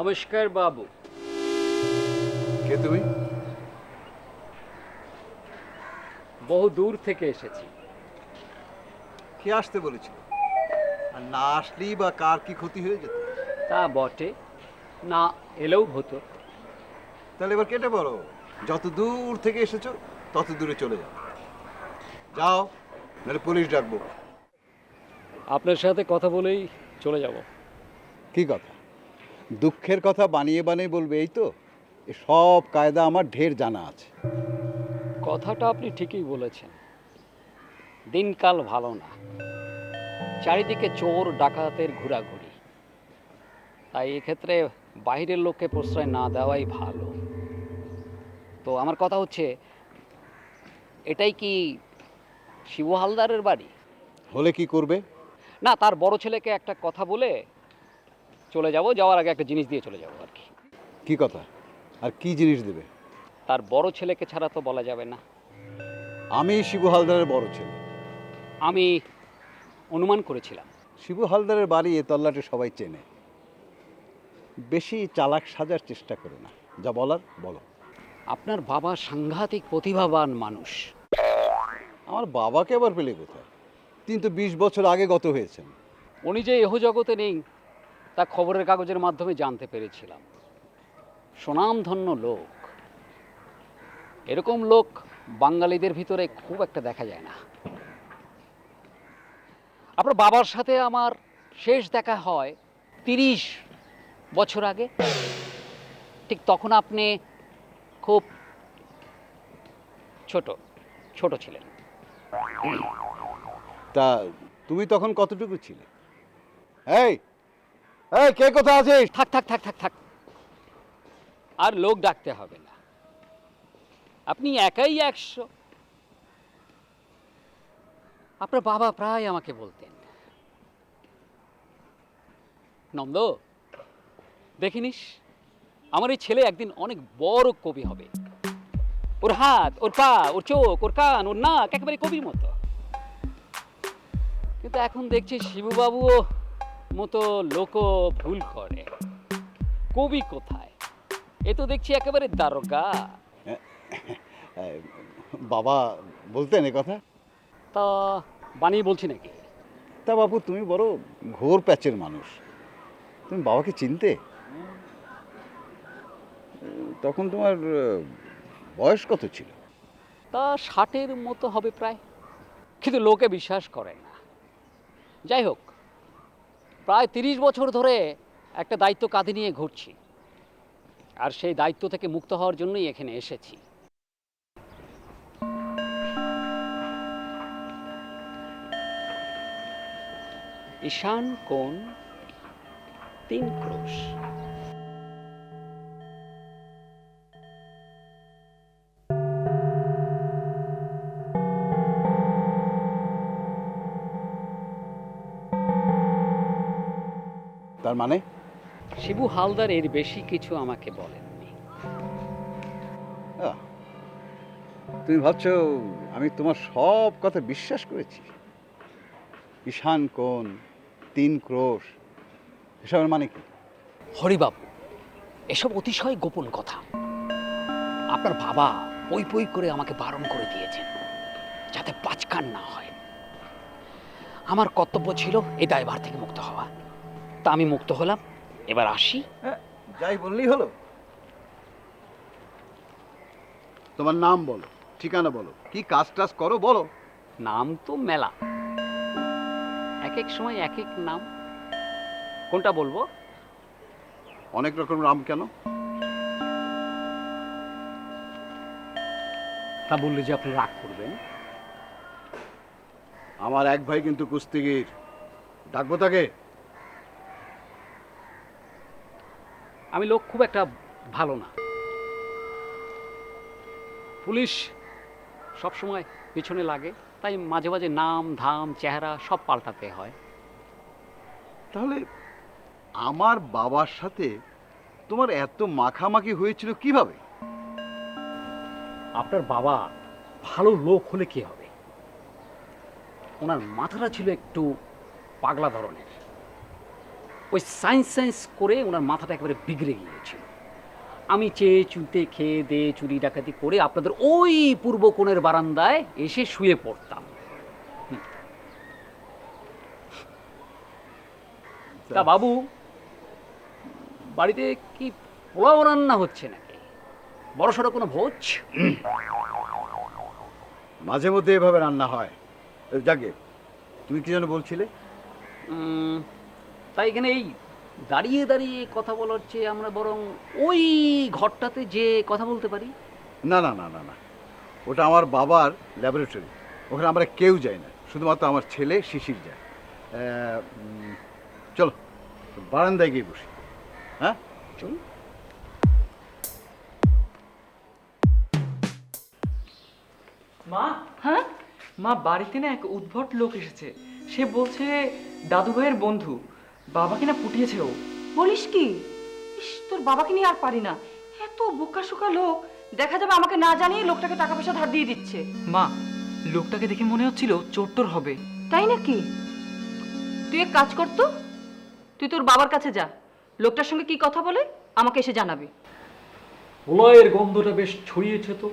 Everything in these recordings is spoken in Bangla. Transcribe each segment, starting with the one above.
নমস্কার বাবু। কে তুমি? বহু দূর থেকে এসেছি। কে আসতে বলেছিল? আর না আসলেই বা কার কি ক্ষতি হয়ে যেত? তা বটে, না এলেও হতো। তাহলে এবার কেটে পড়ো। যত দূর থেকে এসেছো তত দূরে চলে যাও। যাও, নাহলে পুলিশ ডাকবো। আপনার সাথে কথা বলেই চলে যাব। কি কথা? দুঃখের কথা বানিয়ে বানিয়ে বলবে, এই তো? এ সব কায়দা আমার ঢের জানা আছে। কথাটা আপনি ঠিকই বলেছেন। দিনকাল ভালো না, চারিদিকে চোর ডাকাতের ঘোরাঘুরি। তাই এক্ষেত্রে বাইরের লোককে প্রশ্রয় না দেওয়াই ভালো। তো আমার কথা হচ্ছে, এটাই কি শিবু হালদারের বাড়ি? হলে কি করবে? না, তার বড় ছেলেকে একটা কথা বলে চলে যাব, যাওয়ার আগে একটা জিনিস দিয়ে চলে যাব আর কি। কি কথা? আর কি জিনিস দেবে? তার বড় ছেলেকে ছাড়া তো বলা যাবে না। আমি শিবু হালদারের বড় ছেলে। আমি অনুমান করেছিলাম। শিবু হালদারের বাড়ি এ তল্লাটে সবাই চেনে। বেশি চালাক সাজার চেষ্টা করো না। যা বলার বলো। আপনার বাবা সাংঘাতিক প্রতিভাবান মানুষ। আমার বাবাকে আবার পেলে কোথায়? তিনি তো 20 বছর আগে গত হয়েছেন। উনি যে এহ জগতে নেই তা খবরের কাগজের মাধ্যমে জানতে পেরেছিলাম। সুনামধন্য লোক। এরকম লোক বাঙালিদের ভিতরে খুব একটা দেখা যায় না। আপনার বাবার সাথে আমার শেষ দেখা হয় 30 বছর আগে। ঠিক তখন আপনি খুব ছোট ছোট ছিলেন। তা তুমি তখন কতটুকু ছিলে? এই এই, কে কোথায় আছিস? থাক থাক থাক থাক থাক, আর লোক ডাকতে হবে না। আপনি একাই 100। আপনার বাবা প্রায় আমাকে বলতেন, নন্দ দেখিনিস, আমার এই ছেলে একদিন অনেক বড় কবি হবে। ওর হাত, ওর পা, ওর চোখ, ওর কান, ওর নাক একেবারে কবির মতো। কিন্তু এখন দেখছি শিবুবাবুও মতো লোক ভুল করে। কবি কোথায়? এ তো দেখছি একেবারে দারোগা। বাবা বলতেন এ কথা? তা বানিয়ে বলছি নাকি? তা বাপু, তুমি বড় ঘোর প্যাচের মানুষ। তুমি বাবাকে চিনতে? তখন তোমার বয়স কত ছিল? তা 60-এর মতো হবে প্রায়। কিন্তু লোকে বিশ্বাস করে না। যাই হোক, প্রায় 30 বছর ধরে একটা দায়িত্ব কাঁধে নিয়ে ঘুরছি, আর সেই দায়িত্ব থেকে মুক্ত হওয়ার জন্যই এখানে এসেছি। ঈশান কোণ 3 ক্রোশ। তার মানে? শিবু হালদার এর বেশি কিছু আমাকে বলেননি। আহ, তুমি ভাবছো আমি তোমার সব কথা বিশ্বাস করেছি? ঈশান কোণ, 3 ক্রোশ, এসবের মানে কি? হরিবাবু, এসব অতিশয় গোপন কথা। আপনার বাবা পই পই করে আমাকে বারণ করে দিয়েছেন, যাতে পাঁচকান না হয়। আমার কর্তব্য ছিল এই দায়ভার থেকে মুক্ত হওয়া। তা আমি মুক্ত হলাম, এবার আসি। যাই বললেই হলো? তোমার নাম বলো, ঠিকানা বলো, কি কাজ টাজ করো বলো। নাম তো মেলা, এক এক সময় এক এক নাম। কোনটা বলবো? অনেক রকম নাম কেন? তা বললে যে আপনি রাগ করবেন। আমার এক ভাই কিন্তু কুস্তিগীর, ডাকবো তাকে? আমি লোক খুব একটা ভালো না। পুলিশ সব সময় পিছনে লাগে, তাই মাঝে মাঝে নাম ধাম চেহারা সব পাল্টাতে হয়। তাহলে আমার বাবার সাথে তোমার এত মাখামাখি হয়েছিল কিভাবে? আপনার বাবা ভালো লোক হলে কি হবে, ওনার মাথাটা ছিল একটু পাগলা ধরনের। ওই সায়েন্স সায়েন্স করে ওনার মাথাটা একেবারে বিগড়ে গিয়েছিল। আমি চেয়ে চুতে খেয়ে দিয়ে চুরি ডাকাতি করে আপনাদের ওই পূর্ব কোণের বারান্দায় এসে শুয়ে পড়তাম। তা বাবু, বাড়িতে কি পোলাও রান্না হচ্ছে নাকি? বড়সড় কোনো ভোজ? মাঝে মধ্যে এভাবে রান্না হয়। যাকে তুমি কি যেন বলছিলে? তাই এখানে এই দাঁড়িয়ে দাঁড়িয়ে কথা বলার চেয়ে আমরা বরং ওই ঘরটাতে যে কথা বলতে পারি। না না না না না, ওটা আমার বাবার ল্যাবরেটরি। ওখানে আমরা কেউ যাই না, শুধুমাত্র আমার ছেলে শিশির যায়। চলো বারান্দায় গিয়ে বসি। হ্যাঁ চলুন। মা, হ্যাঁ, মা বাড়িতে না এক উদ্ভট লোক এসেছে। সে বলছে দাদু ভাইয়ের বন্ধু, বাবাকে না পুটিয়েছে ও। বলিস কি? ইস, তোর বাবাকে নিয়ে আর পারি না। এত বোকাশোকা লোক, দেখা যাবে আমাকে না জানিয়ে লোকটাকে টাকা পয়সা ধার দিয়ে দিচ্ছে। মা, লোকটাকে দেখে মনে হচ্ছিল চোরটোর হবে। তাই নাকি? তুই এক কাজ কর তো, তুই তোর বাবার কাছে যা, লোকটার সঙ্গে কি কথা বলে আমাকে এসে জানাবি। পোলাওয়ের গন্ধটা বেশ ছড়িয়েছে তো।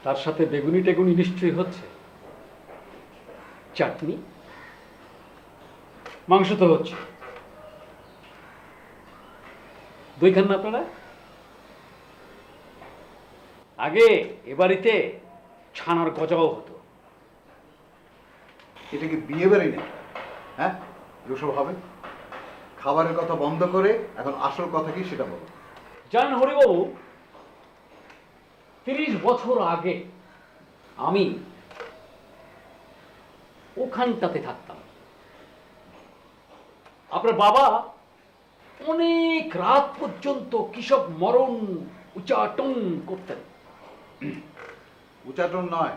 তার সাথে বেগুনি টেগুনি নিশ্চয়ই হচ্ছে। চাটনি, মাংস তো হচ্ছে। দই খান না আপনারা? আগে এ বাড়িতে ছানার গজাও হতো। এটা কি বিয়ে বাড়ি না? হ্যাঁ, এসব হবে? খাবারের কথা বন্ধ করে এখন আসল কথা কি সেটা বলো। জান হরিবাবু, 30 বছর আগে আমি ওখানটাতে থাকতাম। আপনার বাবা অনেক রাত পর্যন্ত কিসব মরণ উচ্চাটন করতেন। উচ্চাটন নয়,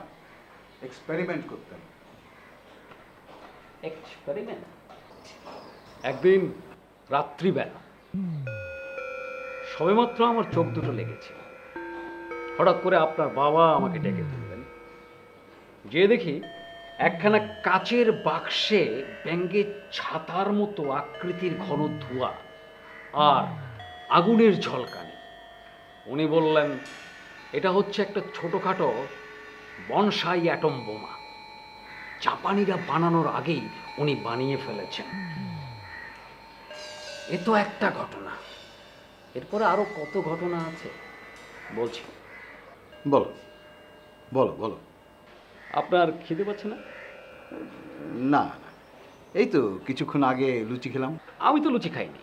এক্সপেরিমেন্ট করতেন। এক্সপেরিমেন্ট। একদিন রাত্রিবেলা সবেমাত্র আমার চোখ দুটো লেগেছে। হঠাৎ করে আপনার বাবা আমাকে ডেকে তুললেন। যে দেখি একখানা কাচের বাক্সে ব্যাঙের ছাতার মতো আকৃতির ঘন ধোঁয়া আর আগুনের ঝলকানি। উনি বললেন, এটা হচ্ছে একটা ছোটোখাটো বনসাই অ্যাটম বোমা। জাপানিরা বানানোর আগেই উনি বানিয়ে ফেলেছেন। এ তো একটা ঘটনা, এরপরে আরো কত ঘটনা আছে বলছি। বলো বলো বলো। আপনার খিদে পাচ্ছে না? না না, এই তো কিছুক্ষণ আগে লুচি খেলাম। আমি তো লুচি খাইনি।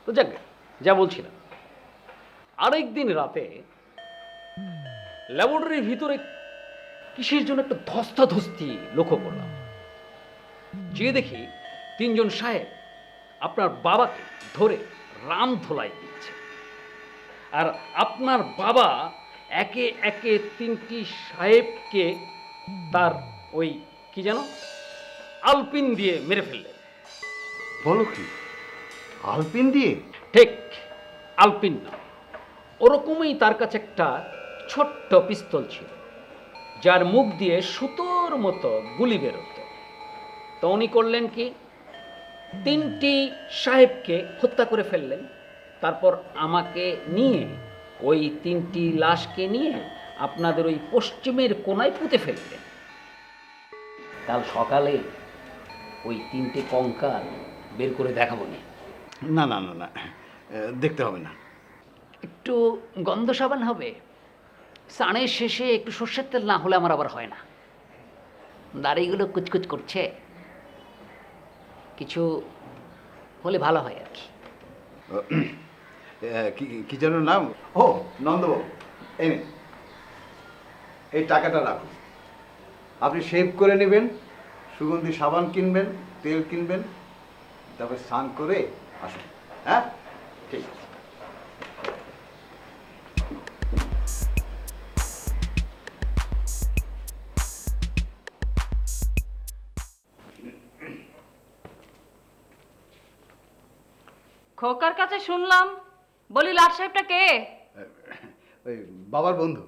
তো যাক, যা বলছিলাম, আরেকদিন রাতে ল্যাবরেটরির ভিতরে কিসের জন্য একটা ধস্তাধস্তি লক্ষ্য করলাম। যে দেখি 3 জন সাহেব আপনার বাবাকে ধরে রাম ধোলাই দিচ্ছে, আর আপনার বাবা একে একে 3টি সাহেবকে তার ওই কি যেন আলপিন দিয়ে মেরে ফেললেন। বলো কি, আলপিন দিয়ে? ঠিক, আলপিন না, ওরকমই তার কাছে একটা ছোট্ট পিস্তল ছিল, যার মুখ দিয়ে সুতোর মতো গুলি বেরোতো। তো উনি করলেন কি, 3টি সাহেবকে হত্যা করে ফেললেন। তারপর আমাকে নিয়ে, ওই 3টি লাশকে নিয়ে আপনাদের ওই পশ্চিমের কোণায় পুঁতে ফেললেন। কাল সকালে ওই 3টে কঙ্কাল বের করে দেখাবো নি। না না না না, দেখতে হবে না। একটু গন্ধ সাবান হবে, স্নানের শেষে একটু সর্ষের তেল না হলে আমার আবার হয় না। দাড়িগুলো কুচকুচ করছে, কিছু হলে ভালো হয় আর কি। কি যেন নাম? ও, নন্দবাবু, এই নিন, এই টাকাটা রাখুন। আপনি শেভ করে নেবেন, সুগন্ধি সাবান কিনবেন, তেল কিনবেন, তারপর স্নান করে আসুন। হ্যাঁ, ঠিক আছে। খোকার কাছে শুনলাম, বলি লাট সাহেবটা কে? ওই বাবার বন্ধু।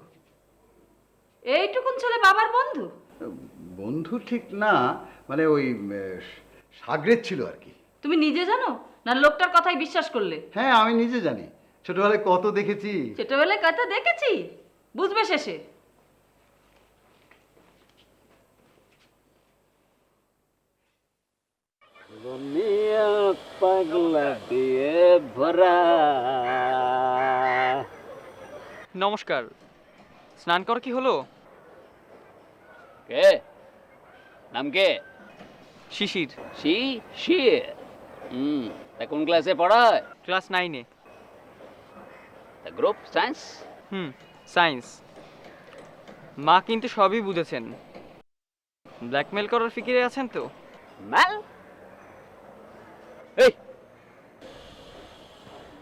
এইটুকুন ছেলে বাবার বন্ধু? বন্ধু ঠিক না, মানে ওই সাগরেদ ছিল আর কি। তুমি নিজে জানো না লোকটার কথাই বিশ্বাস করলে? হ্যাঁ, আমি নিজে জানি, ছোটবেলায় কত দেখেছি। ছোটবেলায় কথা দেখেছি, বুঝবে শেষে। দুনিয়া পাগলা দিয়ে ভরা। নমস্কার, স্নান করা কি হলো? কে? নাম কে? শিশির। শিশির। তা কোন ক্লাসে পড়ায়? ক্লাস 9-এ। তা গ্রুপ সায়েন্স? সায়েন্স। মা কিন্তু সবই বুঝেছেন। ব্ল্যাকমেল করার ফিকিরে আছেন তো? মেল? এই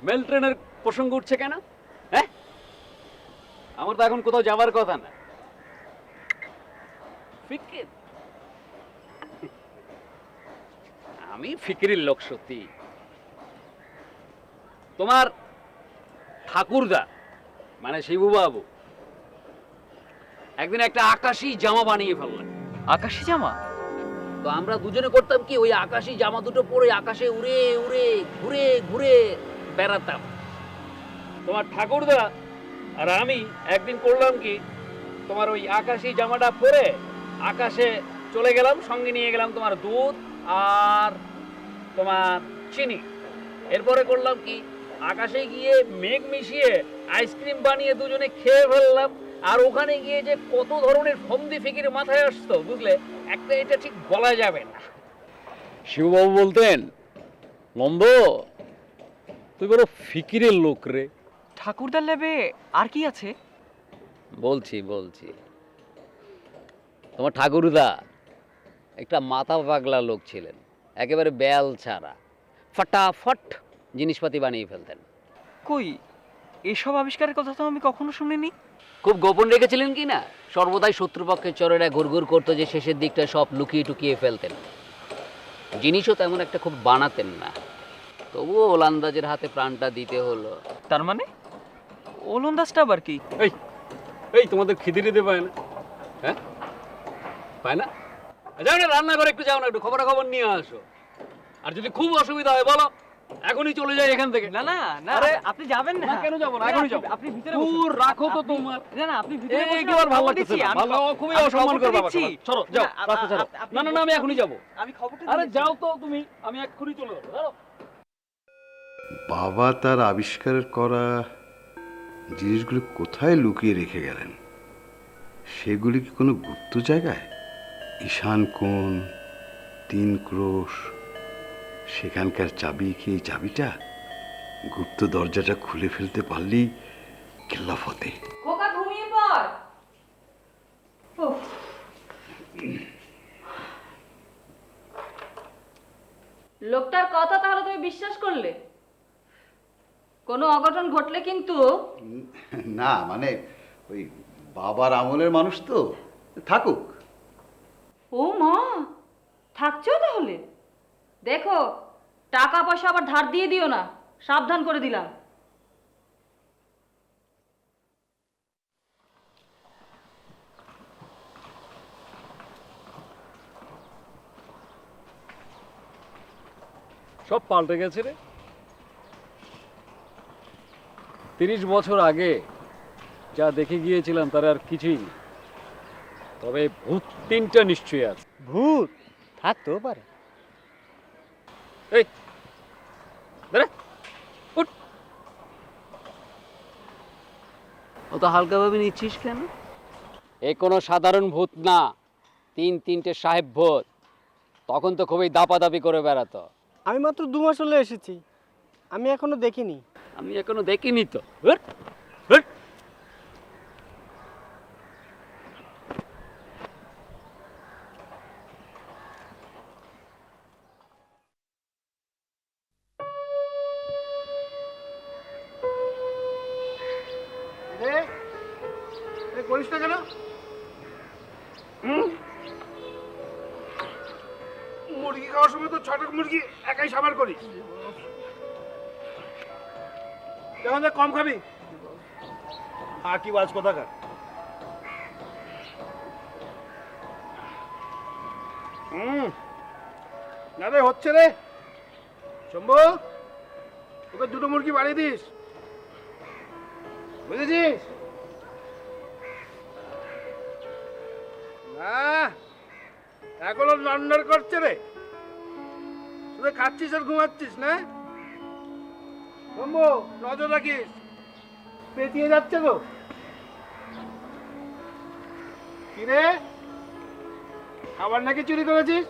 মেল ট্রেনের প্রসঙ্গ উঠছে কেন? হ্যাঁ, আমার তো এখন কোথাও যাবার কথা না। ফিকির? আমি ফিকিরের লোক সত্যি। তোমার ঠাকুরদা মানে শিবু বাবু একদিন একটা আকাশী জামা বানিয়ে ফেললেন। আকাশি জামা? তো আমরা দুজনে করতাম কি, ওই আকাশী জামা দুটো পরে আকাশে উড়ে উড়ে ঘুরে ঘুরে বেড়াতাম। তোমার ঠাকুরদা আর আমি একদিন করলাম কি, তোমার ওই আকাশী জামাটা পরে আকাশে চলে গেলাম, সঙ্গে নিয়ে গেলাম তোমার দুধ আর তোমার চিনি। এরপরে করলাম কি, আকাশে গিয়ে মেঘ মিশিয়ে আইসক্রিম বানিয়ে দুজনে খেয়ে ফেললাম। আর ওখানে গিয়ে যে কত ধরনের ফন্দি ফিকির মাথায় আসতো বুঝলে, একটা এটা ঠিক বলা যাবে না। শিববাবু বলতেন, নন্দ তুই বড় ফিকিরের লোক রে। ঠাকুরদার ল্যাবে আর কি আছে? বলছি তোমার ঠাকুরদা একটা মাথা পাগলা লোক ছিলেন, একেবারে বেল ছাড়া ফটাফট জিনিসপাতি বানিয়ে ফেলতেন। কই, এসব আবিষ্কারের কথা তো আমি কখনো শুনিনি। খুব গোপন রেখেছিলেন কি না, সর্বদাই শত্রুপক্ষের চরেরা ঘুরঘুর করতো যে শেষের দিকটা সব লুকিয়ে টুকিয়ে ফেলতেন। জিনিসও তেমন একটা খুব বানাতেন না, তবুও ওলান্দাজের হাতে প্রাণটা দিতে হলো। তার মানে ওলন্দাজটা আবার কি? এই তোমাদের খিদে দিতে পায় না? হ্যাঁ পায় না? যাও না রান্না করে একটু, যাও না একটু খবর নিয়ে আসো। আর যদি খুব অসুবিধা হয় বলো, এখনই চলে যাই এখান থেকে। না না না, আরে, আপনি যাবেন না। না, কেন যাবো না? এখনই যাবো। আপনি ভিতরে দূর রাখো তো তোমার। না না, আপনি ভিতরে এই বসুন, কি আর আমি ভালো খবর লাগতেছে দিচ্ছি, না, আমি ভালো, খুবই আমি অসম্মান খবরটা করবে দিচ্ছি। আমাকে। চলো যাও, না, রাস্তা ছাড়ো। আপনি না না না, আমি এখনই যাবো। আমি খবরটা আরে দিয়েছি। যাও তো তুমি, আমি এক্ষুনি চলে যাবো। দাঁড়াও। বাবা তার আবিষ্কারের করা জিনিসগুলি কোথায় লুকিয়ে রেখে গেলেন? সেগুলি কি কোনো গুপ্ত জায়গায়? ঈশান কোণ, 3 ক্রোশ, সেখানকার চাবি কি এই চাবিটা? গুপ্ত দরজাটা খুলে ফেলতে পারলেই কেল্লা ফতে। খোকা ঘুমিয়ে পড়। উফ। লোকটার কথা তাহলে তুমি বিশ্বাস করলে? কোনো অঘটন ঘটলে কিন্তু। না মানে ওই বাবার আমলের মানুষ তো, থাকুক। ও মা, থাকছো তাহলে? দেখো টাকা পয়সা আবার ধার দিয়ে দিও না, সাবধান করে দিলাম। সব পাল্টে গেছে রে। 30 বছর আগে যা দেখে গিয়েছিলাম তার আর কিছুই নেই। তবে ভূত 3টা নিশ্চয়ই আছে। ভূত থাকতেও পারে। এই দাঁড়া, উঠ। অত হালকাভাবে নিচ্ছিস কেন? এ কোনো সাধারণ ভূত না, 3টে সাহেব ভূত। তখন তো খুবই দাপাদাপি করে বেড়াতো। আমি মাত্র 2 মাস হলে এসেছি, আমি এখনো দেখিনি। আমি এখনো দেখিনি তো। উঠ, উঠ। করিস না কেন? মুরগি খাওয়ার সময় তো 6টা মুরগি একাই সাবার করিস। এখন কম খাবি। হ্যাঁ, কি বাজ কোথাকার। না রে, হচ্ছে রে। শম্ভু, ওকে দুটো মুরগি বাড়িয়ে দিস, বুঝেছিস? না, এখনো নন্ডর করছে রে। শুধু খাচ্ছিস আর ঘুমাচ্ছিস না। শম্ভু, নজর রাখিস, পেঁচিয়ে যাচ্ছে গো। কিরে, খাবার নাকি চুরি করেছিস?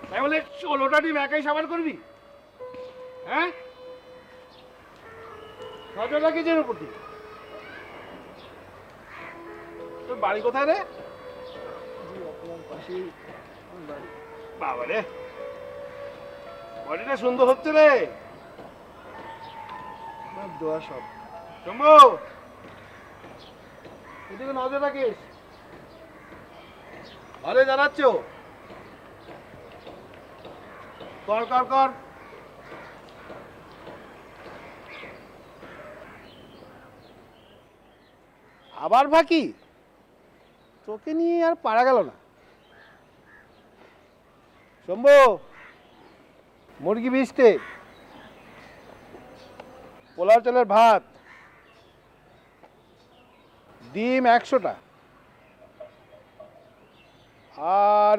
তাই বলে 16টা ডিম একাই সাবার করবি? হ্যাঁ, নজর রাখিস এর উপর দিয়ে। তোর বাড়ি কোথায় রে? বাবা রে, বডিটা সুন্দর হচ্ছে রে। দোয়া সব। শম্ভু, এদিকে নজর রাখিস। আরে জানাচ্ছ, কর কর কর। আবার বাকি তোকে নিয়ে আর পারা গেল না। শম্ভু, মুরগি 20টে, পোলাও চালের ভাত, ডিম 100টা, আর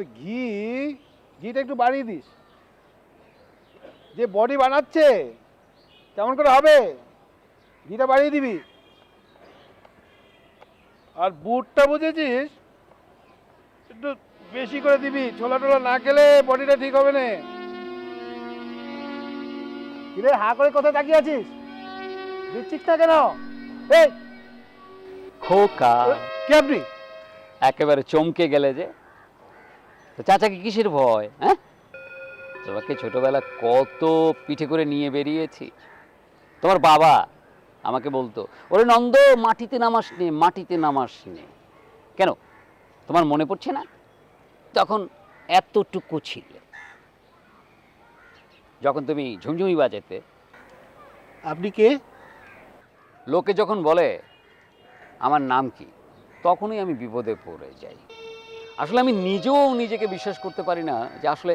ঘিটা একটু বাড়িয়ে দিস। যে বডি বানাচ্ছে কেমন করে হবে, ঘিটা বাড়িয়ে দিবি। আর বুটটা বুঝেছিস, একটু বেশি করে দিবি। ছোলা টোলা না খেলে বডিটা ঠিক হবে না। কিরে, হা করে কোথায় তাকিয়ে আছিস? দিচ্ছিস না কেন? এই খোকা, কে আপনি? একেবারে চমকে গেলে যে। তো চাচাকে কিসের ভয়? হ্যাঁ, তোমাকে ছোটবেলা কত পিঠে করে নিয়ে বেরিয়েছি। তোমার বাবা আমাকে বলতো, ওরে নন্দ, মাটিতে নামাস নে, মাটিতে নামাস নে। কেন, তোমার মনে পড়ছে না? তখন এতটুকু ছিলে, যখন তুমি ঝুমঝুমি বাজাতে। আপনি কে? লোকে যখন বলে আমার নাম কি, তখনই আমি বিপদে পড়ে যাই। আসলে আমি নিজেও নিজেকে বিশ্বাস করতে পারি না যে আসলে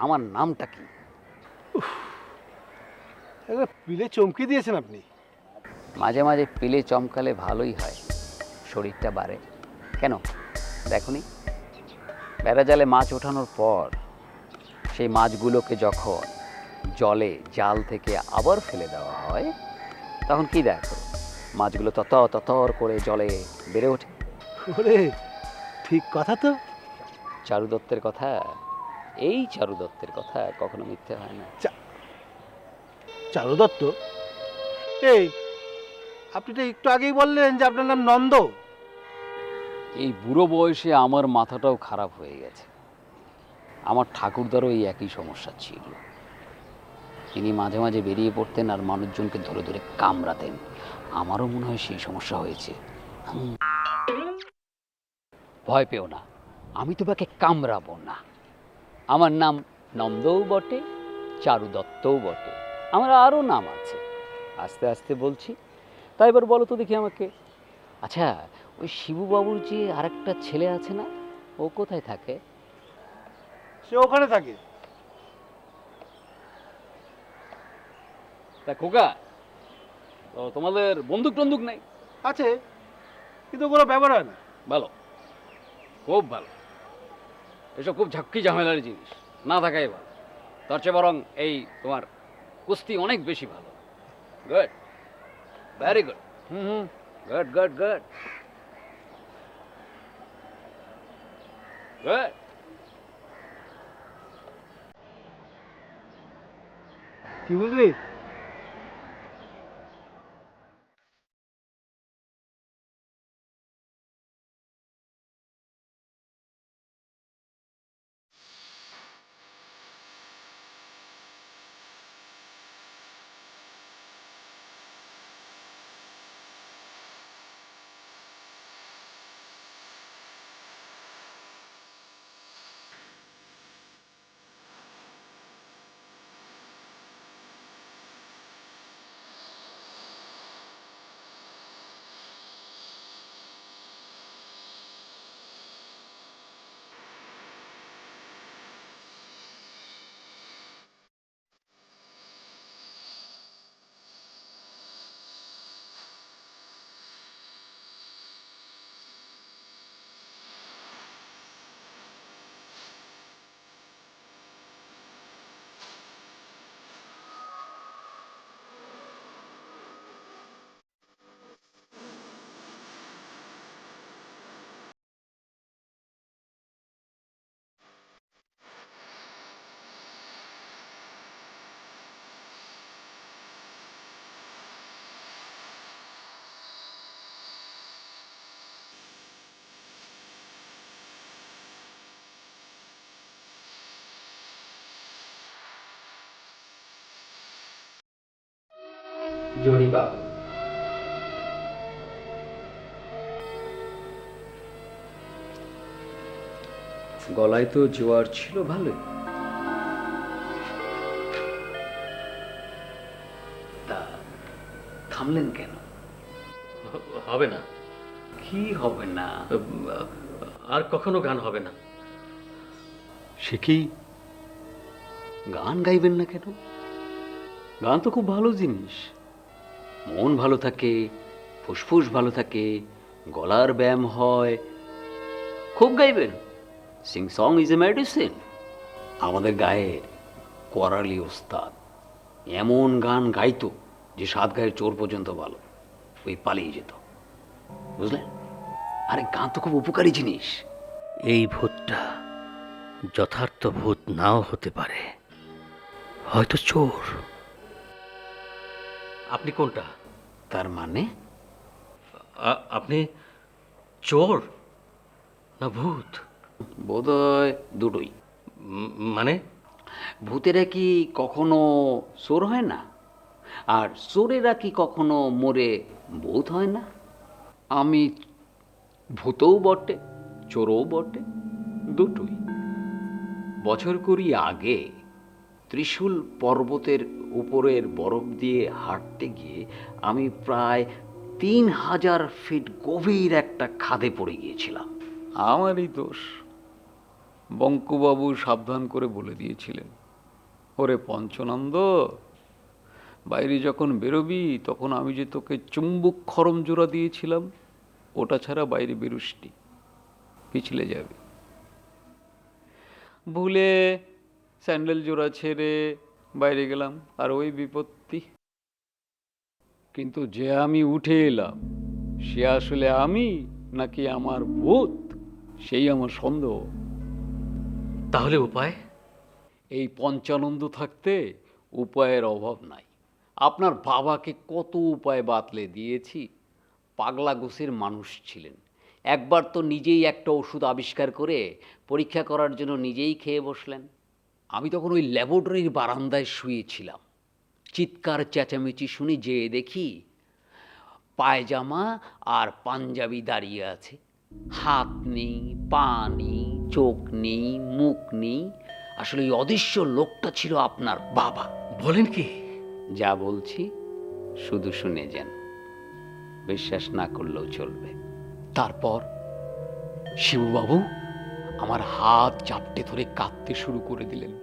আমার নামটা কি। পিলে চমকে দিয়েছেন আপনি। মাঝে মাঝে পিলে চমকালে ভালোই হয়, শরীরটা বাড়ে। কেন দেখনি, বেড়া জালে মাছ ওঠানোর পর সেই মাছগুলোকে যখন জলে জাল থেকে আবার ফেলে দেওয়া হয়, তখন কি দেখো, মাছগুলো ততর করে জলে বেড়ে ওঠে। ওরে, ঠিক কথা তো। চারু দত্তের কথা, এই চারু দত্তের কথা কখনো মিথ্যে হয় না। চারু দত্ত? এই, আপনি তো একটু আগেই বললেন যে আপনার নাম নন্দ। এই বুড়ো বয়সে আমার মাথাটাও খারাপ হয়ে গেছে। আমার ঠাকুরদারও এই একই সমস্যা ছিল। তিনি মাঝে মাঝে বেরিয়ে পড়তেন আর মানুষজনকে ধরে ধরে কামড়াতেন। আমারও মনে হয় সেই সমস্যা হয়েছে। ভয় পেও না, আমি তোমাকে কামড়াবো না। আমার নাম নন্দও বটে, চারু দত্তও বটে, আমার আরও নাম আছে, আস্তে আস্তে বলছি। তাই এবার বলো তো দেখি আমাকে, আচ্ছা ওই শিবুবাবুর যে আরেকটা ছেলে আছে না, ও কোথায় থাকে? সে ওখানে থাকে। তা খোকা, তো তোমাদের বন্দুক টন্দুক নাই? আছে, কিন্তু ওগুলো ব্যবহার হয় না। ভালো, খুব ভালো। এসব খুব ঝক্কি ঝামেলার জিনিস, না থাকাই ভালো। তার চেয়ে বরং এই তোমার কুস্তি অনেক বেশি ভালো। Good, very good, good good good good. কি বুঝলি? জড়ি বাবু। গলায় তো জোয়ার ছিল ভালোই। তা থামলেন কেন? হবে না, কি হবে না? আর কখনো গান হবে না। সে কি, গান গাইবেন না কেন? গান তো খুব ভালো জিনিস। মন ভালো থাকে, ফুসফুস ভালো থাকে, গলার ব্যায়াম হয়, খুব গাইবেন। Sing song is a medicine. আমাদের গায়ের করালি ওস্তাদ এমন গান গাইতো যে 7 গায়ের চোর পর্যন্ত ভালো ওই পালিয়ে যেত, বুঝলেন? আরে গান তো খুব উপকারী জিনিস। এই ভূতটা যথার্থ ভূত নাও হতে পারে, হয়তো চোর। আপনি কোনটা? তার মানে আপনি চোর না ভূত? বোধহয় দুটোই। মানে ভূতেরা কি কখনো চোর হয় না? আর চোরেরা কি কখনো মরে ভূত হয় না? আমি ভূতও বটে, চোরও বটে, দুটোই। বছর কুড়ি আগে ত্রিশূল পর্বতের উপরের বরফ দিয়ে হাঁটতে গিয়ে আমি প্রায় 3000 ফিট গভীর একটা খাদে পড়ে গিয়েছিলাম। আমারই দোষ। বঙ্কুবাবু সাবধান করে বলে দিয়েছিলেন, ওরে পঞ্চনন্দ, বাইরে যখন বেরোবি তখন আমি যে তোকে চুম্বক খরম জোড়া দিয়েছিলাম ওটা ছাড়া বাইরে বেরোসনি, পিছলে যাবে। ভুলে স্যান্ডেল জোড়া ছেড়ে বাইরে গেলাম, আর ওই বিপত্তি। কিন্তু যে আমি উঠে এলাম সে আসলে আমি নাকি আমার ভূত, সেই আমার সন্দেহ। তাহলে উপায়? এই পঞ্চানন্দ থাকতে উপায়ের অভাব নাই। আপনার বাবাকে কত উপায় বাতলে দিয়েছি। পাগলা গোছের মানুষ ছিলেন। একবার তো নিজেই একটা ওষুধ আবিষ্কার করে পরীক্ষা করার জন্য নিজেই খেয়ে বসলেন। আমি তখন ওই ল্যাবরেটরির বারান্দায় শুয়েছিলাম। চিৎকার চেঁচামেচি শুনি, যেয়ে দেখি পায়জামা আর পাঞ্জাবি দাঁড়িয়ে আছে। হাত নেই, পা নেই, চোখ নেই, মুখ নেই। আসলে ওই অদৃশ্য লোকটা ছিল আপনার বাবা। বলেন কি? যা বলছি শুধু শুনে যান, বিশ্বাস না করলেও চলবে। তারপর শিববাবু আমার হাত চাপটে ধরে কাঁদতে শুরু করে দিলেন।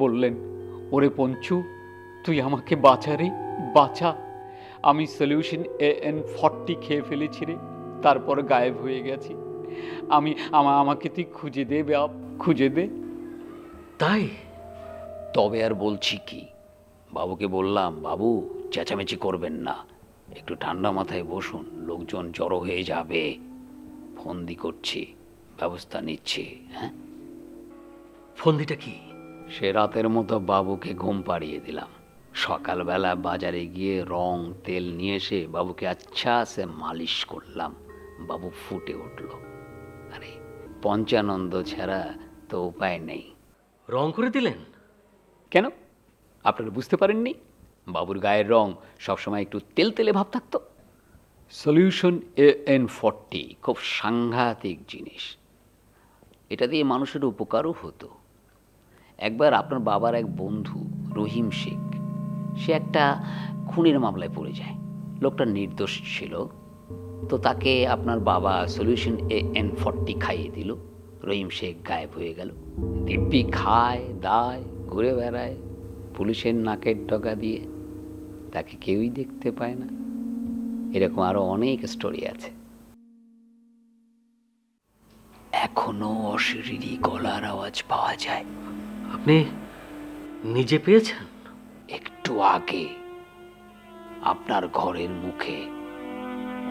বললেন, ওরে পঞ্চু, তুই আমাকে বাঁচা রে, বাঁচা। আমি সলিউশন AN40 খেয়ে ফেলেছি রে, তারপর গায়েব হয়ে গেছি। আমাকে তুই খুঁজে দে বাপ, খুঁজে দে। তাই? তবে আর বলছি কি? বাবুকে বললাম, বাবু চেঁচামেচি করবেন না, একটু ঠান্ডা মাথায় বসুন, লোকজন জড়ো হয়ে যাবে। ফন্দি করছি, ব্যবস্থা নিচ্ছি। হ্যাঁ, ফন্দিটা কি? সে রাতের মতো বাবুকে ঘুম পাড়িয়ে দিলাম। সকালবেলা বাজারে গিয়ে রং তেল নিয়ে এসে বাবুকে আচ্ছা সে মালিশ করলাম। বাবু ফুটে উঠল। আরে পঞ্চানন্দ ছাড়া তো উপায় নেই। রং করে দিলেন? কেন, আপনারা বুঝতে পারেননি? বাবুর গায়ের রং সবসময় একটু তেলতেলে ভাব থাকতো। সলিউশন AN40 খুব সাংঘাতিক জিনিস। এটা দিয়ে মানুষের উপকারও হতো। একবার আপনার বাবার এক বন্ধু রহিম শেখ, সে একটা খুনের মামলায় পড়ে যায়। লোকটা নির্দোষ ছিল, তো তাকে আপনার বাবা সলিউশন AN40 খাইয়ে দিল। রহিম শেখ গায়েব হয়ে গেল। দিব্যি খায় দায়, ঘুরে বেড়ায় পুলিশের নাকের ডগা দিয়ে, তাকে কেউই দেখতে পায় না। এরকম আরো অনেক স্টোরি আছে। এখনো অশরীরী গলার আওয়াজ পাওয়া যায়। আপনি নিজে পেয়েছেন? একটু আগে আপনার ঘরের মুখে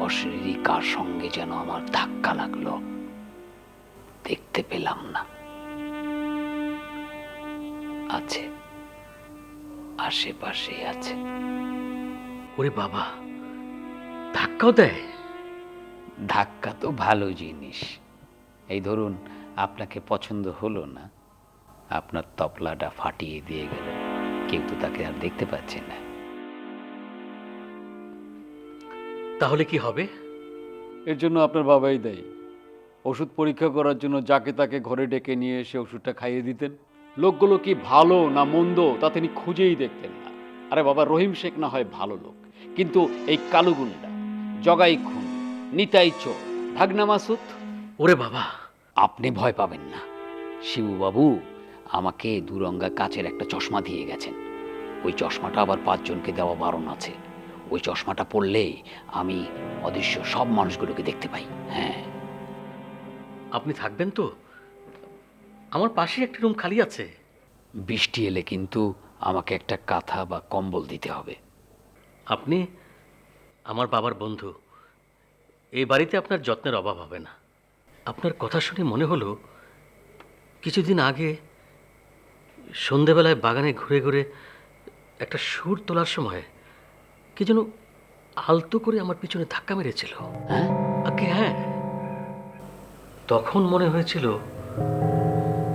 অশরীরী কার সঙ্গে যেন আমার ধাক্কা লাগলো, দেখতে পেলাম না। আছে, আশেপাশে আছে। ওরে বাবা, ধাক্কাও দেয়? ধাক্কা তো ভালো জিনিস। এই ধরুন, আপনাকে পছন্দ হলো না, আপনার তবলাটা ফাটিয়ে দিয়ে গেল, কেউ তো তাকে আর দেখতে পাচ্ছে না। তাহলে কি হবে? এর জন্য আপনার বাবাই দায়ী। ওষুধ পরীক্ষা করার জন্য যাকে তাকে ঘরে ডেকে নিয়ে এসে ওষুধটা খাইয়ে দিতেন। লোকগুলো কি ভালো না মন্দ তা তিনি খুঁজেই দেখতেন না। আরে বাবা, রহিম শেখ না হয় ভালো লোক, কিন্তু এই কালুগুন্ডা, জগাই খুন, নিতাই চোর, ভাগনা মাসুদ। ওরে বাবা, আপনি ভয় পাবেন না। শিবুবাবু আমাকে দুরঙ্গা কাচের একটা চশমা দিয়ে গেছেন। ওই চশমাটা আবার 5 জনকে দেওয়া বারণ আছে। ওই চশমাটা পরলেই আমি অদৃশ্য সব মানুষগুলোকে দেখতে পাই। হ্যাঁ, আপনি থাকবেন তো? আমার পাশেই একটা রুম খালি আছে। বৃষ্টি এলে কিন্তু আমাকে একটা কাঁথা বা কম্বল দিতে হবে। আপনি আমার বাবার বন্ধু, এই বাড়িতে আপনার যত্নের অভাব হবে না। আপনার কথা শুনে মনে হলো কিছুদিন আগে সন্ধেবেলায় বাগানে ঘুরে ঘুরে একটা সুর তোলার সময় কি যেন আলতো করে আমার পিছনে ধাক্কা মেরেছিল। হ্যাঁ, আগে হ্যাঁ, তখন মনে হয়েছিল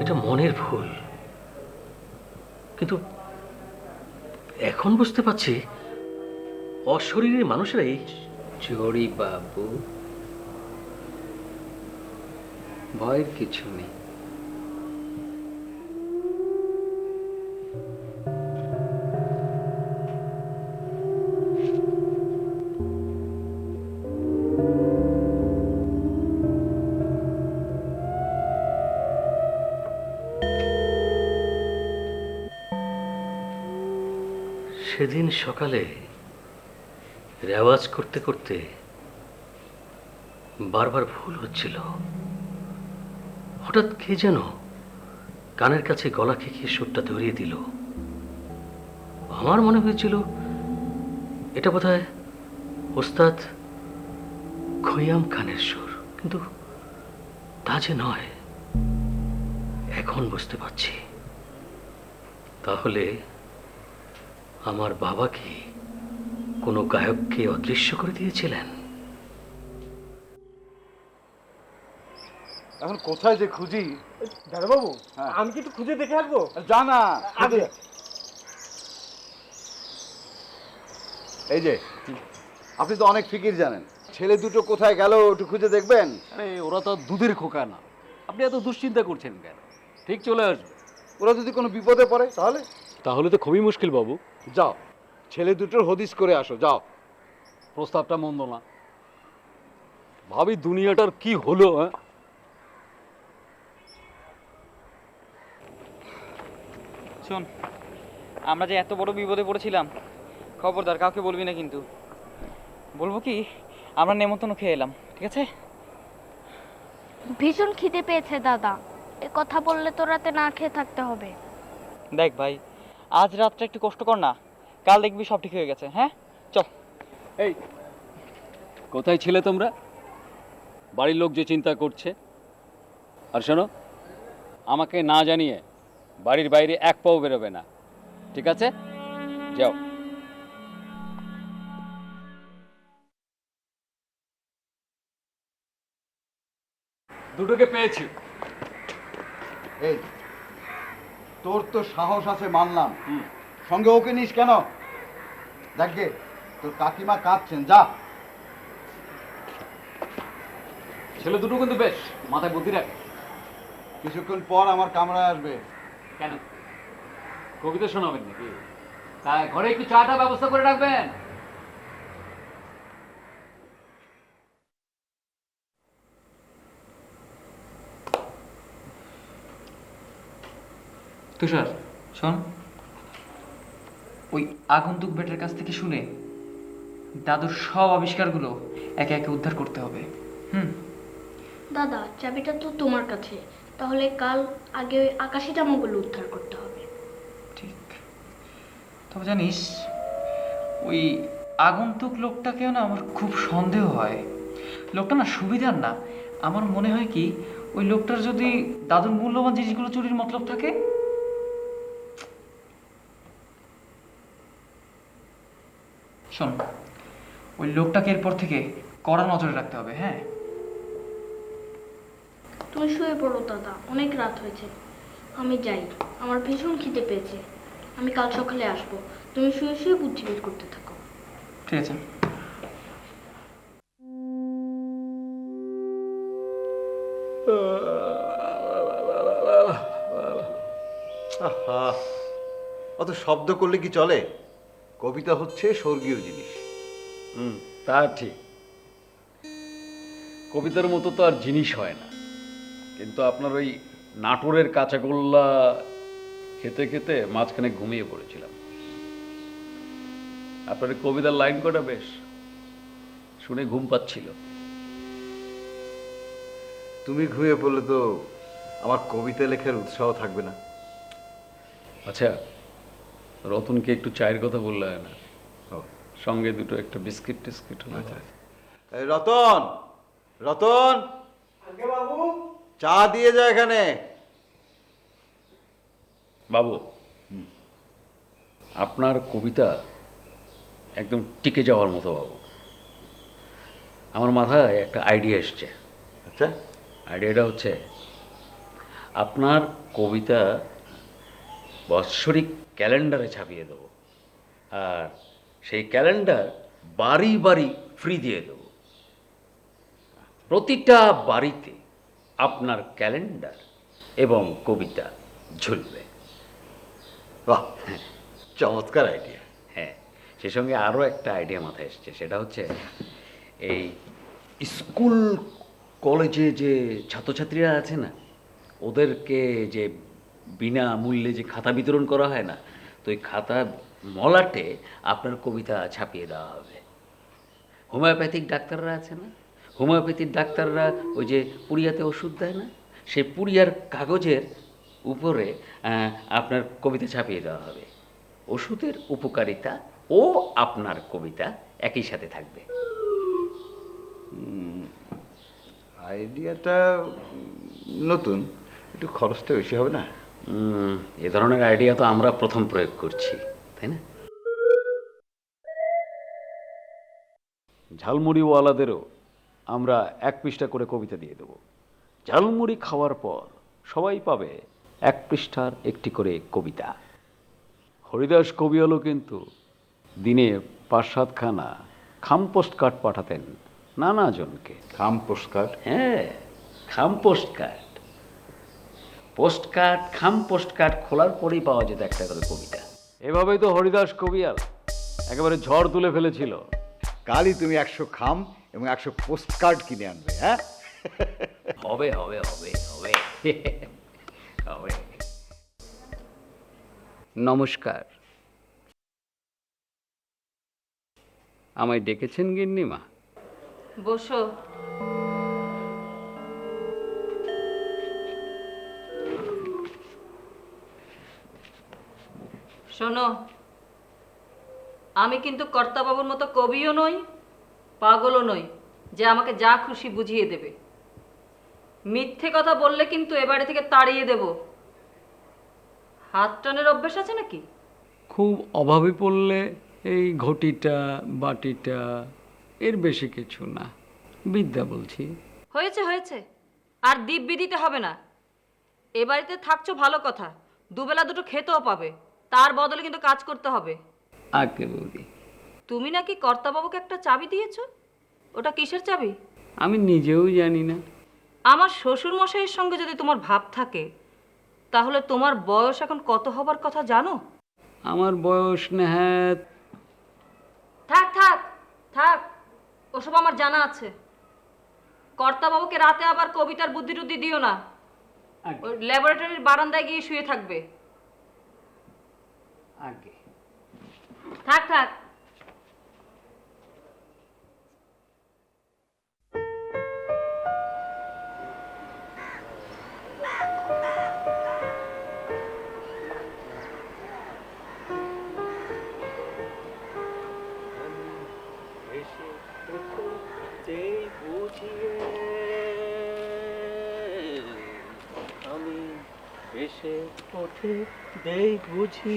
এটা মনের ভুল, কিন্তু এখন বুঝতে পারছি অশরীরী মানুষরাই। চোরি বাবু, ভয়ের কিছু নেই। সেদিন সকালে রেওয়াজ করতে করতে বারবার ভুল হচ্ছিল। হঠাৎ কে যেন কানের কাছে গলা খেকিয়ে সুরটা ধরিয়ে দিল। আমার মনে হয়েছিল এটা বোধহয় ওস্তাদ খৈয়াম খানের সুর, কিন্তু তা যে নয়। এখন বুঝতে পারছি, তাহলে আমার বাবা কি কোনো গায়ককে অদৃশ্য করে দিয়েছিলেন? এখন কোথায় যে খুঁজি? দাদাবাবু, হ্যাঁ। আমি কি একটু খুঁজে দেখে আসবো? জানা আগে এই যে, আপনি তো অনেক ফিকির জানেন। ছেলে দুটো কোথায় গেল একটু খুঁজে দেখবেন। আরে ওরা তো দুধের খোকা না, আপনি এত দুশ্চিন্তা করছেন কেন? ঠিক চলে আসবে। ওরা যদি কোনো বিপদে পড়ে তাহলে? তাহলে তো খুবই মুশকিল বাবু। যাও, ছেলে দুটোর হদিস করে আসো, যাও। প্রস্তাবটা মন্দ না। ভাবি দুনিয়াটার কি হলো। হ্যাঁ, শোন, আমরা যে এত বড় বিপদে পড়েছিলাম, খবরদার কাউকে বলবি না কিন্তু। বলবো কি, আমরা নেমন্তন্ন খেয়ে এলাম, ঠিক আছে? ভীষণ খিদে পেয়েছে দাদা, এ কথা বললে তো রাতে না খেয়ে থাকতে হবে। দেখ ভাই, আজ রাতটা একটু কষ্ট কর না, কাল দেখবি সব ঠিক হয়ে গেছে। হ্যাঁ, চল। এই কোথায় ছিলে তোমরা? বাড়ির লোক যে চিন্তা করছে। আর শোনো, আমাকে না জানিয়ে বাড়ির বাইরে এক পাও বেরোবে না, ঠিক আছে? যাও। দুটোকে পেয়েছি। এই, তোর তো সাহস আছে মানলাম, সঙ্গে ওকে নিস কেন? দেখে তোর কাকিমা কাঁদছেন, যা। ছেলে দুটো কিন্তু বেশ মাথায় বুদ্ধি রাখে। কিছুক্ষণ পর আমার কামরায় আসবে। কেন, কবিতা শোনাবেন নাকি? তাই ঘরে একটু চাটা ব্যবস্থা করে রাখবেন। তুষার, শোন, ওই আগন্তুক বেটার কাছ থেকে শুনে দাদুর সব আবিষ্কারগুলো একে একে উদ্ধার করতে হবে। দাদা, চাবিটা তো তোমার কাছে, তাহলে কাল আগে ওই আকাশি জামাগুলো উদ্ধার করতে হবে। ঠিক। তবে জানিস, ওই আগন্তুক লোকটাকেও না আমার খুব সন্দেহ হয়। লোকটা না সুবিধার না। আমার মনে হয় কি, ওই লোকটার যদি দাদুর মূল্যবান জিনিসগুলো চুরির মতলব থাকে। শোন, ওই লোকটাকে এরপর থেকে কড়া নজরে রাখতে হবে। হ্যাঁ, তুমি শুয়ে পড়ো দাদা, অনেক রাত হয়েছে। আমি যাই, আমার ভীষণ খিদে পেয়েছে। আমি কাল সকালে আসবো। তুমি শুয়ে শুয়ে বুদ্ধি বের করতে থাকো। ঠিক আছে। আহা, অত শব্দ করলে কি চলে? কবিতা হচ্ছে স্বর্গীয় জিনিস। তা ঠিক, কবিতার মতো তো আর জিনিস হয় না, কিন্তু আপনার ওই নাটোরের কাঁচাগোল্লা খেতে খেতে মাঝখানে ঘুমিয়ে পড়েছিলাম। আপনার এই কবিতার লাইন কটা বেশ শুনে ঘুম পাচ্ছিল। তুমি ঘুমিয়ে পড়লে তো আমার কবিতা লেখার উৎসাহ থাকবে না। আচ্ছা, রতনকে একটু চায়ের কথা বললে হয় না? ও, সঙ্গে দুটো একটা বিস্কিট টিস্কিট হলে হয়। এই রতন, রতন, বাবু চা দিয়ে যায় এখানে। বাবু, আপনার কবিতা একদম টিকে যাওয়ার মতো বাবু। আমার মাথায় একটা আইডিয়া এসছে। আচ্ছা, আইডিয়াটা হচ্ছে আপনার কবিতা বাৎসরিক ক্যালেন্ডারে ছাপিয়ে দেবো, আর সেই ক্যালেন্ডার বাড়ি বাড়ি ফ্রি দিয়ে দেবো। প্রতিটা বাড়িতে আপনার ক্যালেন্ডার এবং কবিতা ঝুলবে। বাহ, চমৎকার আইডিয়া। হ্যাঁ, সে সঙ্গে আরও একটা আইডিয়া মাথায় এসছে, সেটা হচ্ছে এই স্কুল কলেজে যে ছাত্রছাত্রীরা আছে না, ওদেরকে যে বিনামূল্যে যে খাতা বিতরণ করা হয় না, তো ওই খাতা মলাটে আপনার কবিতা ছাপিয়ে দেওয়া হবে। হোমিওপ্যাথিক ডাক্তাররা আছে না, হোমিওপ্যাথিক ডাক্তাররা ওই যে পুড়িয়াতে ওষুধ দেয় না, সেই পুড়িয়ার কাগজের উপরে আপনার কবিতা ছাপিয়ে দেওয়া হবে। ওষুধের উপকারিতা ও আপনার কবিতা একই সাথে থাকবে। আইডিয়াটা নতুন, একটু খরচটা বেশি হবে না? এ ধরনের আইডিয়া তো আমরা প্রথম প্রয়োগ করছি, তাই না? ঝালমুড়িওয়ালাদেরও আমরা 1 পৃষ্ঠা করে কবিতা দিয়ে দেব। ঝালমুড়ি খাওয়ার পর সবাই পাবে 1 পৃষ্ঠার একটি করে কবিতা। হরিদাস কবিয়ালও কিন্তু দিনে 5-7 খানা খাম পোস্ট কার্ড পাঠাতেন নানা জনকে। খাম পোস্টকার্ড? হ্যাঁ, খাম পোস্ট কার্ড। পোস্ট কার্ড, খাম পোস্ট কার্ড খোলার পরেই পাওয়া যেত একটা করে কবিতা। এভাবেই তো হরিদাস কবিয়াল একেবারে ঝড় তুলে ফেলেছিল। কালই তুমি 100 খাম এবং 100 পোস্টকার্ড কিনে আনবে। হ্যাঁ, হবে হবে হবে হবে হবে। নমস্কার। আমায় ডেকেছেন গিন্নিমা? বসো। শোনো, আমি কিন্তু কর্তাবাবুর মতো কবিও নই, পাগলও নই যে আমাকে যা খুশি বুঝিয়ে দেবে। মিথ্যে কথা বললে কিন্তু এ বাড়ি থেকে তাড়িয়ে দেব। হাত টানের অভ্যেস আছে নাকি? খুব অভাবে পড়লে এই ঘটিটা বাটিটা, এর বেশি কিছু না। বিদ্যা বলছি। হয়েছে হয়েছে, আর দিব্যি দিতে হবে না। এ বাড়িতে থাকছো ভালো কথা, দুবেলা দুটো খেতেও পাবে, তার বদলে কিন্তু কাজ করতে হবে। আগে বৌদি, তুমি নাকি কর্তাবাবুকে একটা চাবি দিয়েছো, ওটা কিসের চাবি? আমি নিজেও জানি না। আমার শ্বশুর মশাইয়ের সঙ্গে যদি তোমার ভাব থাকে, তাহলে তোমার বয়স এখন কত হবার কথা জানো? আমার বয়স নেহাত। থাক থাক থাক, ওসব আমার জানা আছে। কর্তাবাবুকে রাতে আবার কবিতার বুদ্ধি টুদ্ধি দিও না, ওই ল্যাবরেটরির বারান্দায় গিয়ে শুয়ে থাকবে। আগে থাক থাক।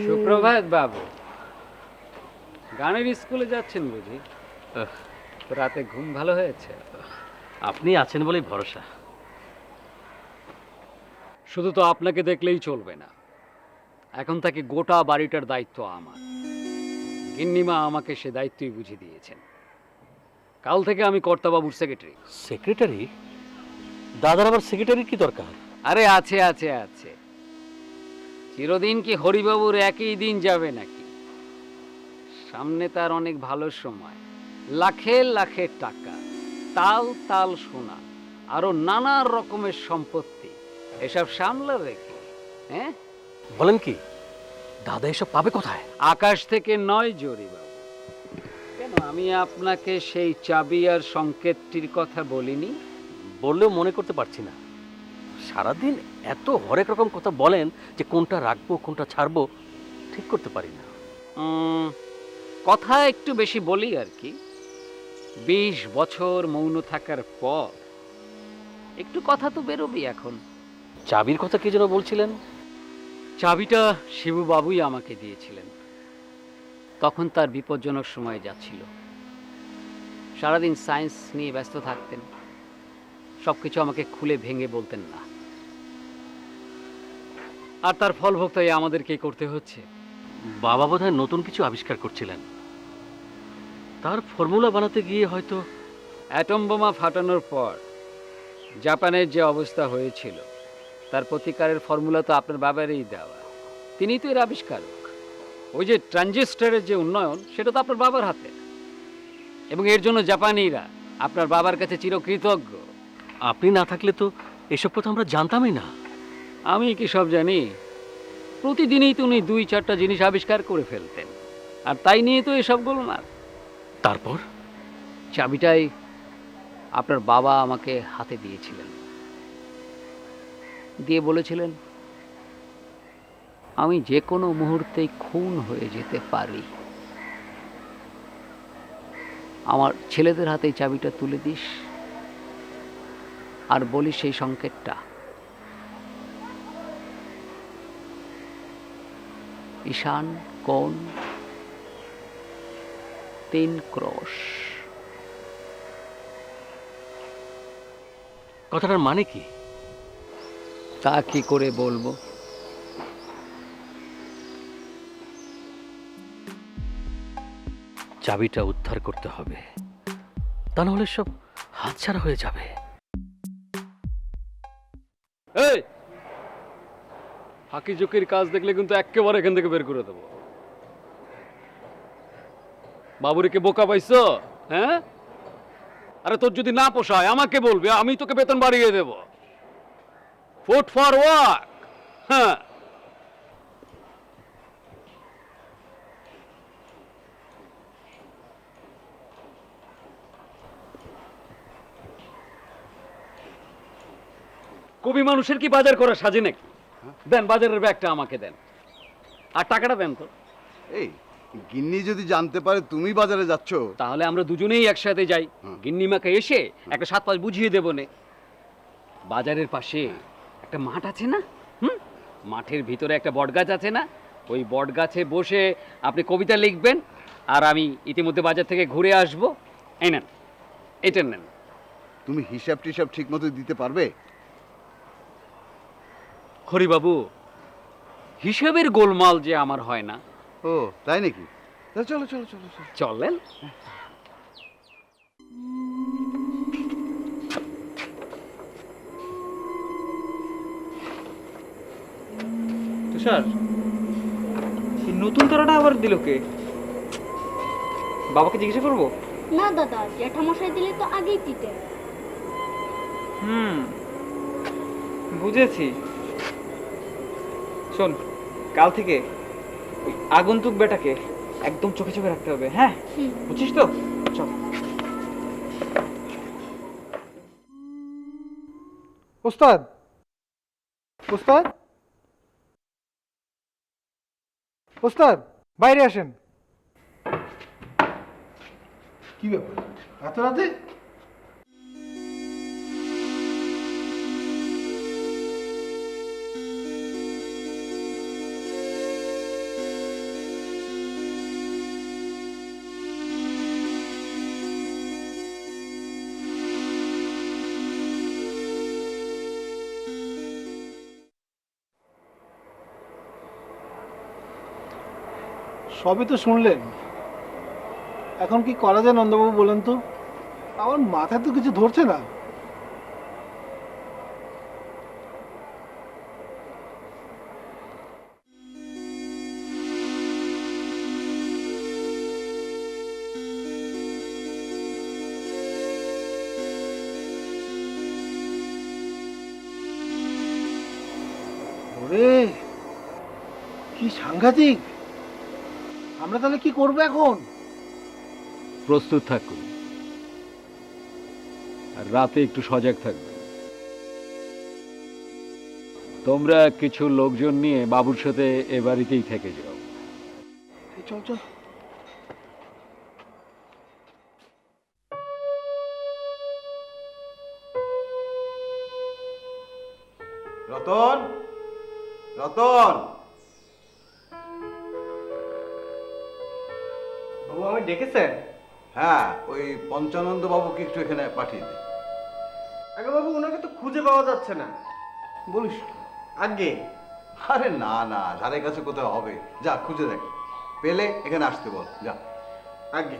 সুপ্রভাত বাবু। গানের স্কুলে যাচ্ছেন বুঝি? তো রাতে ঘুম ভালো হয়েছে? আপনি আছেন বলেই ভরসা। শুধু তো আপনাকে দেখলেই চলবে না, এখন থেকে গোটা বাড়িটার দায়িত্ব আমার। গিন্নিমা আমাকে সে দায়িত্বই বুঝিয়ে দিয়েছেন। কাল থেকে আমি কর্তাবাবুর সেক্রেটারি। সেক্রেটারি? দাদার আবার সেক্রেটারির কি দরকার? আরে আছে আছে আছে, চিরদিন কি হরিবাবুর একই দিন যাবে নাকি? সামনে তার অনেক ভালো সময়, লাখের লাখের টাকা, তাল তাল সোনা, আরো নানা রকমের সম্পত্তি, এসব সামলাবে কি? হ্যাঁ, বলেন কি, দাদা এসব পাবে কোথায়? আকাশ থেকে নয় জরিবাবু। কেন, আমি আপনাকে সেই চাবি আর সংকেতটির কথা বলিনি? বললেও মনে করতে পারছি না। সারাদিন এত হরেক রকম কথা বলেন যে কোনটা রাখবো কোনটা ছাড়বো ঠিক করতে পারি না। কথা একটু বেশি বলি আর কি। 20 বছর মৌন থাকার পর একটু কথা তো বেরোবি এখন। চাবির কথা কি যেন বলছিলেন? চাবিটা শিবু বাবুই আমাকে দিয়েছিলেন, তখন তার বিপজ্জনক সময় যাচ্ছিল। সারাদিন সায়েন্স নিয়ে ব্যস্ত থাকতেন, সবকিছু আমাকে খুলে ভেঙে বলতেন না, আর তার ফল ভোক্তাই আমাদেরকে করতে হচ্ছে। বাবা বোধহয় নতুন কিছু আবিষ্কার করছিলেন, তার ফর্মুলা বানাতে গিয়ে হয়তো। অ্যাটম বোমা ফাটানোর পর জাপানের যে অবস্থা হয়েছিল, তার প্রতিকারের ফর্মুলা তো আপনার বাবারই দেওয়া। তিনিই তো এর আবিষ্কারক। ওই যে ট্রানজিস্টরের যে উন্নয়ন, সেটা তো আপনার বাবার হাতে, এবং এর জন্য জাপানিরা আপনার বাবার কাছে চিরকৃতজ্ঞ। আপনি না থাকলে তো এসব কথা আমরা জানতামই না। আমি কি সব জানি? প্রতিদিনই তো উনি 2-4টা জিনিস আবিষ্কার করে ফেলতেন, আর তাই নিয়ে তো এসব গোলমাল। তারপর চাবিটাই আপনার বাবা আমাকে হাতে দিয়েছিলেন, দিয়ে বলেছিলেন আমি যে কোনো মুহূর্তেই খুন হয়ে যেতে পারি, আমার ছেলেদের হাতে চাবিটা তুলে দিস আর বলিস সেই সংকেতটা, ঈশান কোণ 3 ক্রোশ। কথাটার মানে কি? তা কি করে বলবো? চাবিটা উদ্ধার করতে হবে, তা নাহলে সব হাতছাড়া হয়ে যাবে। এই হাকি জুকির কাজ দেখলে কিন্তু একেবারে এখান থেকে বের করে দেবো। বাবুরিকে বোকা পাইছো? হ্যাঁ, আরে তোর যদি না পোষায় আমাকে বলবি, আমি তোকে বেতন বাড়িয়ে দেব। Foot for work. হ্যাঁ, কবি মানুষের কি বাজার করা সাজে নাকি? দেন বাজারের ব্যাগটা আমাকে দেন, আর টাকাটা দেন তো। এই গিন্নি যদি জানতে পারে তুমি বাজারে যাচ্ছ, তাহলে আমরা দুজনেই একসাথে যাই, গিন্নিমাকে এসে একটা 7-5 বুঝিয়ে দেবো নে। বাজারের পাশে একটা মাঠ আছে না? মাঠের ভিতরে একটা বটগাছ আছে না? ওই বটগাছে বসে আপনি কবিতা লিখবেন, আর আমি ইতিমধ্যে বাজার থেকে ঘুরে আসবো। এই নেন, এটা নেন। তুমি হিসাব টিসাব ঠিক মতো দিতে পারবে? হরিবাবু, হিসেবের গোলমাল যে আমার হয় না। ও তাই নাকি? তা চলো চলো চলো চলো। চলেন। তুষার, এই নতুন তারাটা আবার দিল কে? বাবাকে জিজ্ঞাসা করবো? না দাদা, জ্যাঠামশাই দিলে তো আগেই দিতেন। বুঝেছি। শোন, কাল থেকে ওই আগন্তুক বেটাকে একদম চোখে চোখে রাখতে হবে, হ্যাঁ? বুঝছিস তো? চল। ওস্তাদ, ওস্তাদ, ওস্তাদ, বাইরে আসেন। কি ব্যাপার এত রাতে? সবই তো শুনলেন, এখন কি করা যায় নন্দবাবু বলেন তো? আমার মাথায় তো কিছু ধরছে না। ওরে কি সাংঘাতিক! আমরা তাহলে কি করবো এখন? প্রস্তুত থাকুন আর রাতে একটু সজাগ থাকবেন। তোমরা কিছু লোকজন নিয়ে বাবুর সাথে এ বাড়িতেই থেকে যাও। এই চল চল। রতন, রতন, বাবু আমি ডেকেছেন? হ্যাঁ ওই পঞ্চানন্দ বাবুকে একটু এখানে পাঠিয়ে দে। আগে বাবু ওনাকে তো খুঁজে পাওয়া যাচ্ছে না। বলিস আগে আরে না না, ধারে কাছে কোথাও হবে, যা খুঁজে দেখ, পেলে এখানে আসতে বল, যা। আগে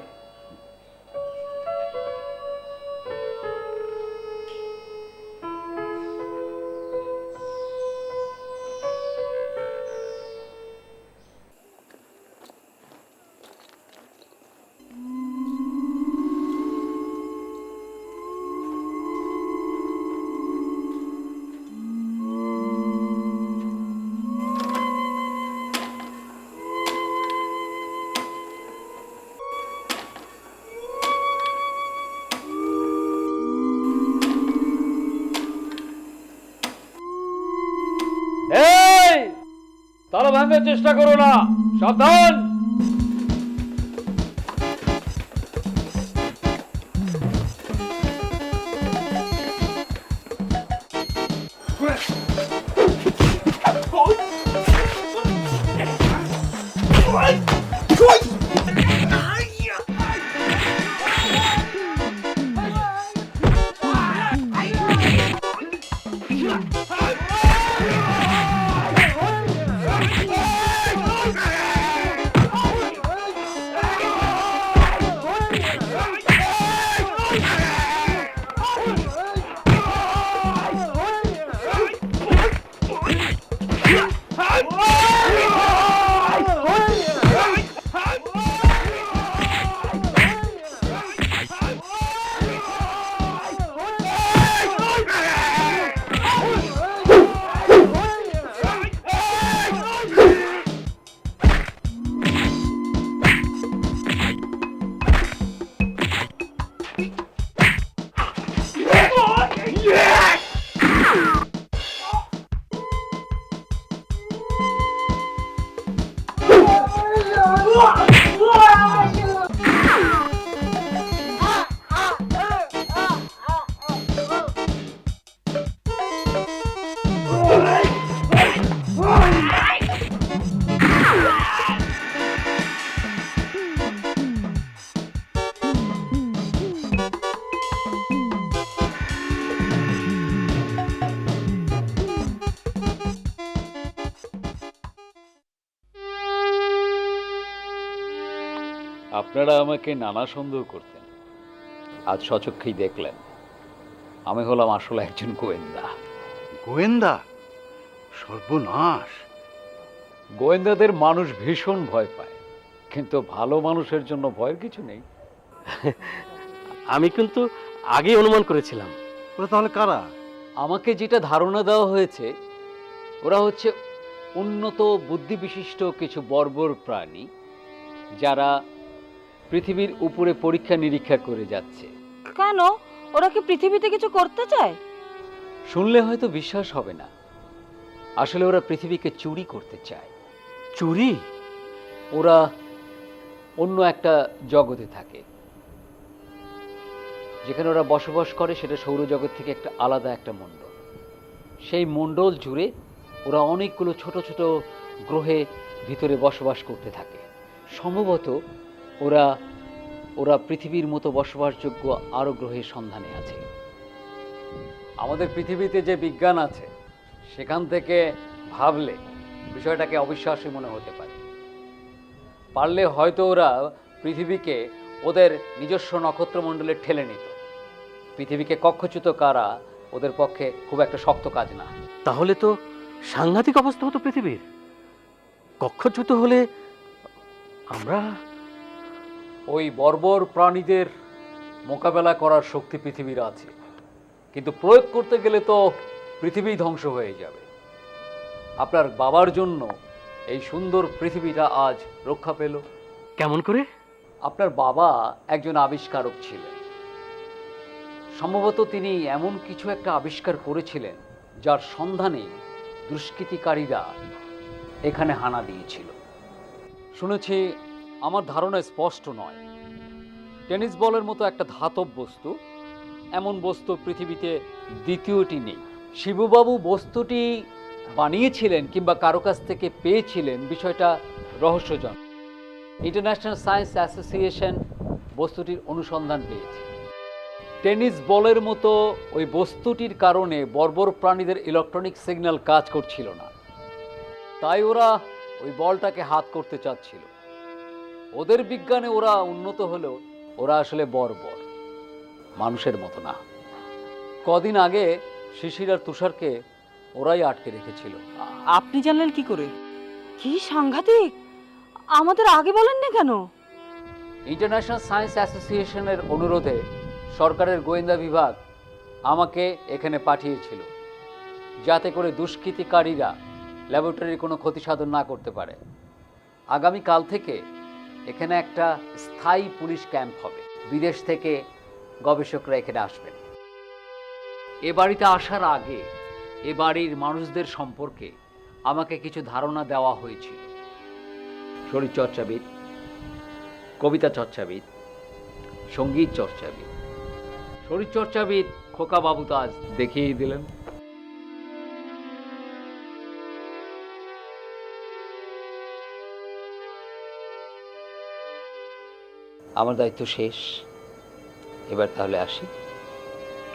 এই তালা ভাঙার চেষ্টা করো না, সাবধান। আপনারা আমাকে নানা সন্দেহ করতেন, আজ সচক্ষেই দেখলেন আমি হলাম আসলে একজন গোয়েন্দা। গোয়েন্দা? সর্বনাশ! গোয়েন্দাদের মানুষ ভীষণ ভয় পায়, কিন্তু ভালো মানুষের জন্য ভয়ের কিছু নেই। আমি কিন্তু আগেই অনুমান করেছিলাম। ওরা তাহলে কারা? আমাকে যেটা ধারণা দেওয়া হয়েছে, ওরা হচ্ছে উন্নত বুদ্ধিবিশিষ্ট কিছু বর্বর প্রাণী, যারা পৃথিবীর উপরে পরীক্ষা নিরীক্ষা করে যাচ্ছে। কেন? ওরা কি পৃথিবীতে কিছু করতে চায়? শুনলে হয়তো বিশ্বাস হবে না, আসলে ওরা পৃথিবীকে চুরি করতে চায়। চুরি? ওরা অন্য একটা জগতে থাকে, যেখানে ওরা বসবাস করে সেটা সৌরজগৎ থেকে একটা আলাদা একটা মণ্ডল। সেই মণ্ডল জুড়ে ওরা অনেকগুলো ছোট ছোট গ্রহে ভিতরে বসবাস করতে থাকে। সম্ভবত ওরা ওরা পৃথিবীর মতো বসবাসযোগ্য আরও গ্রহের সন্ধানে আছে। আমাদের পৃথিবীতে যে বিজ্ঞান আছে সেখান থেকে ভাবলে বিষয়টাকে অবিশ্বাসী মনে হতে পারে। পারলে হয়তো ওরা পৃথিবীকে ওদের নিজস্ব নক্ষত্রমণ্ডলে ঠেলে নিত। পৃথিবীকে কক্ষচ্যুত করা ওদের পক্ষে খুব একটা শক্ত কাজ না। তাহলে তো সাংঘাতিক অবস্থা হতো পৃথিবীর। কক্ষচ্যুত হলে আমরা ওই বর্বর প্রাণীদের মোকাবেলা করার শক্তি পৃথিবীর আছে, কিন্তু প্রয়োগ করতে গেলে তো পৃথিবী ধ্বংস হয়ে যাবে। আপনার বাবার জন্য এই সুন্দর পৃথিবীটা আজ রক্ষা পেল। কেমন করে? আপনার বাবা একজন আবিষ্কারক ছিলেন। সম্ভবত তিনি এমন কিছু একটা আবিষ্কার করেছিলেন যার সন্ধানে দুষ্কৃতিকারীরা এখানে হানা দিয়েছিল। শুনেছি, আমার ধারণা স্পষ্ট নয়, টেনিস বলের মতো একটা ধাতব বস্তু, এমন বস্তু পৃথিবীতে দ্বিতীয়টি নেই। শিবুবাবু বস্তুটি বানিয়েছিলেন কিংবা কারো কাছ থেকে পেয়েছিলেন বিষয়টা রহস্যজনক। ইন্টারন্যাশনাল সায়েন্স অ্যাসোসিয়েশন বস্তুটির অনুসন্ধান পেয়েছে। টেনিস বলের মতো ওই বস্তুটির কারণে বর্বর প্রাণীদের ইলেকট্রনিক সিগন্যাল কাজ করছিল না, তাই ওরা ওই বলটাকে হাত করতে চাচ্ছিল। ওদের বিজ্ঞানে ওরা উন্নত হলেও ওরা আসলে বর্বর, মানুষের মতো না। কদিন আগে শিশির আর তুষারকে ওরাই আটকে রেখেছিল। আপনি জানলেন কি করে? কি সাংঘাতিক! আমাদের আগে বলেননি কেন? ইন্টারন্যাশনাল সায়েন্স অ্যাসোসিয়েশনের অনুরোধে সরকারের গোয়েন্দা বিভাগ আমাকে এখানে পাঠিয়েছিল, যাতে করে দুষ্কৃতিকারীরা ল্যাবরেটরির কোনো ক্ষতি সাধন না করতে পারে। আগামীকাল থেকে এখানে একটা স্থায়ী পুলিশ ক্যাম্প হবে। বিদেশ থেকে গবেষকরা এখানে আসবেন। এ বাড়িতে আসার আগে এ বাড়ির মানুষদের সম্পর্কে আমাকে কিছু ধারণা দেওয়া হয়েছিল। শরীরচর্চাবিদ, কবিতা চর্চাবিদ, সঙ্গীত চর্চাবিদ। শরীরচর্চাবিদ খোকা বাবু তো আজ দেখিয়েই দিলেন। আমার দায়িত্ব শেষ, এবার তাহলে আসি।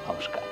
নমস্কার।